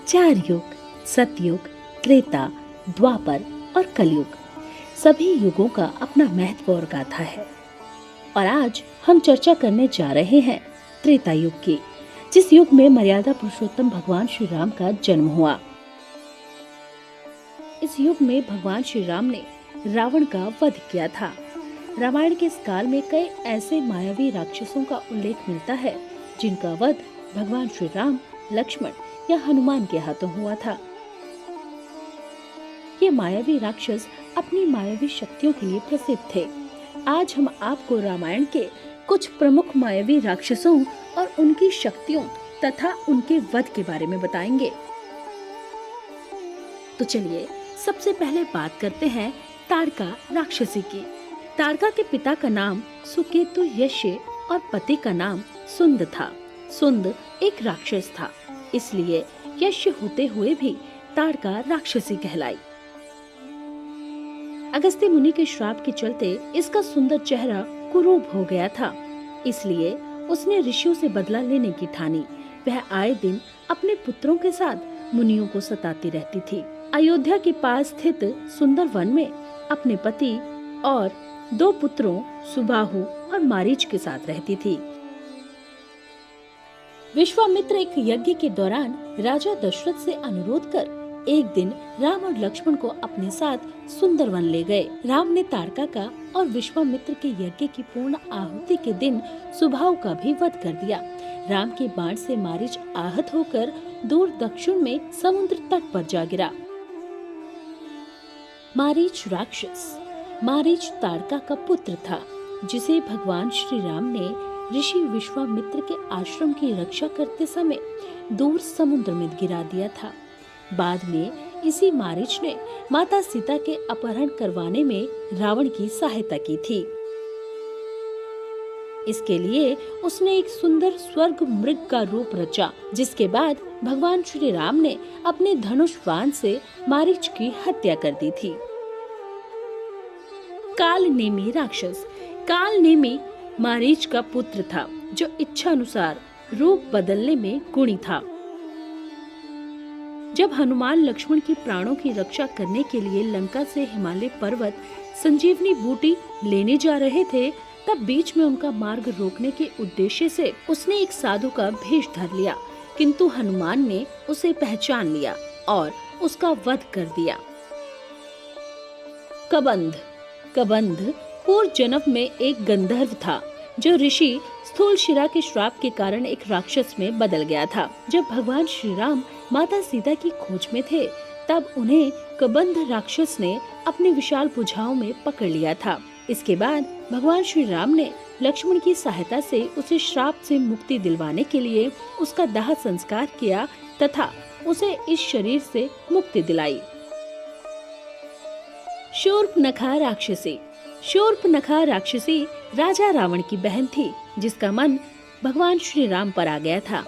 4 युग, सतयुग, त्रेता, द्वापर और कलयुग, सभी युगों का अपना महत्व और गाथा है। और आज हम चर्चा करने जा रहे हैं त्रेता युग की, जिस युग में मर्यादा पुरुषोत्तम भगवान श्री राम का जन्म हुआ। इस युग में भगवान श्री राम ने रावण का वध किया था। रामायण के इस काल में कई ऐसे मायावी राक्षसों का उल्लेख मिलता है जिनका वध भगवान श्री राम, लक्ष्मण या हनुमान के हाथों हुआ था। ये मायावी राक्षस अपनी मायावी शक्तियों के लिए प्रसिद्ध थे। आज हम आपको रामायण के कुछ प्रमुख मायावी राक्षसों और उनकी शक्तियों तथा उनके वध के बारे में बताएंगे। तो चलिए सबसे पहले बात करते हैं ताड़का राक्षसी की। ताड़का के पिता का नाम सुकेतु यस्य और पति का नाम सुंद था। सुंद एक राक्षस था, इसलिए यस्य होते हुए भी ताड़का राक्षसी कहलाई। अगस्त्य मुनि के श्राप के चलते इसका सुंदर चेहरा कुरूप हो गया था, इसलिए उसने ऋषियों से बदला लेने की ठानी। वह आए दिन अपने पुत्रों के साथ मुनियों को सताती रहती थी। अयोध्या के पास स्थित सुंदर वन में अपने पति और 2 पुत्रों सुबाहु और मारीच के साथ रहती थी। विश्वामित्र एक यज्ञ के दौरान राजा दशरथ से अनुरोध कर एक दिन राम और लक्ष्मण को अपने साथ सुंदर वन ले गए। राम ने ताड़का का और विश्वामित्र के यज्ञ की पूर्ण आहुति के दिन सुबाहु का भी वध कर दिया। राम के बाण से मारीच आहत होकर दूर दक्षिण में समुद्र तट पर जा गिरा। मारीच राक्षस। मारीच ताड़का का पुत्र था, जिसे भगवान श्री राम ने ऋषि विश्वामित्र के आश्रम की रक्षा करते समय दूर समुद्र में गिरा दिया था। बाद में इसी मारीच ने माता सीता के अपहरण करवाने में रावण की सहायता की थी। इसके लिए उसने एक सुंदर स्वर्ग मृग का रूप रचा, जिसके बाद भगवान श्री राम ने अपने धनुष बाण से मारीच की हत्या कर दी थी। कालनेमी राक्षस। कालनेमी मारीच का पुत्र था, जो इच्छा अनुसार रूप बदलने में गुणी था। जब हनुमान लक्ष्मण की प्राणों की रक्षा करने के लिए लंका से हिमालय पर्वत संजीवनी बूटी लेने जा रहे थे, तब बीच में उनका मार्ग रोकने के उद्देश्य से उसने एक साधु का भेष धर लिया, किंतु हनुमान ने उसे पहचान लिया और उसका वध कर दिया। कबंध। कबंध पूर्व जन्म में एक गंधर्व था, जो ऋषि स्थूलशिरा के श्राप के कारण एक राक्षस में बदल गया था। जब भगवान श्री राम माता सीता की खोज में थे, तब उन्हें कबंध राक्षस ने अपने विशाल भुजाओं में पकड़ लिया था। इसके बाद भगवान श्री राम ने लक्ष्मण की सहायता से उसे श्राप से मुक्ति दिलवाने के लिए उसका दाह संस्कार किया तथा उसे इस शरीर से मुक्ति दिलाई। शूर्पनखा राक्षसी। शूर्पनखा राक्षसी राजा रावण की बहन थी, जिसका मन भगवान श्री राम पर आ गया था।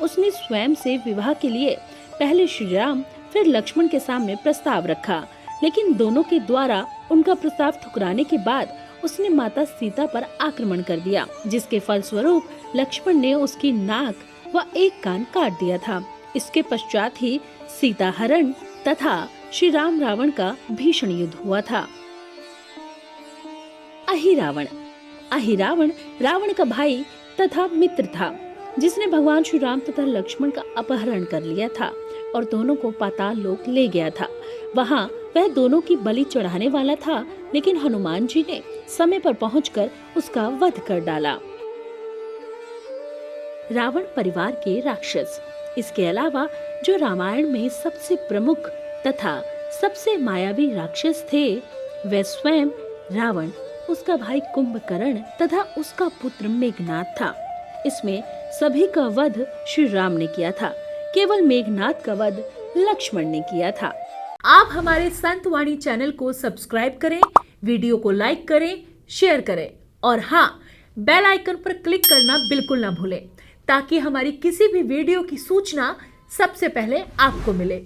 उसने स्वयं से विवाह के लिए पहले श्री राम फिर लक्ष्मण के सामने प्रस्ताव रखा, लेकिन दोनों के द्वारा उनका प्रस्ताव ठुकराने के बाद उसने माता सीता पर आक्रमण कर दिया, जिसके फलस्वरूप लक्ष्मण ने उसकी नाक व एक कान काट दिया था। इसके पश्चात ही सीता हरण तथा श्री राम रावण का भीषण युद्ध हुआ था। अहिरावण। अहिरावण रावण का भाई तथा मित्र था, जिसने भगवान श्री राम तथा लक्ष्मण का अपहरण कर लिया था और दोनों को पाताल लोक ले गया था। वहाँ वह दोनों की बलि चढ़ाने वाला था, लेकिन हनुमान जी ने समय पर पहुंचकर उसका वध कर डाला। रावण परिवार के राक्षस। इसके अलावा जो रामायण में सबसे प्रमुख तथा सबसे मायावी राक्षस थे, वे स्वयं रावण, उसका भाई कुंभकर्ण तथा उसका पुत्र मेघनाद था। इसमें सभी का वध श्री राम ने किया था, केवल मेघनाद का वध लक्ष्मण ने किया था। आप हमारे संतवाणी चैनल को सब्सक्राइब करें, वीडियो को लाइक करें, शेयर करें और हाँ, बेल आइकन पर क्लिक करना बिल्कुल ना भूलें, ताकि हमारी किसी भी वीडियो की सूचना सबसे पहले आपको मिले।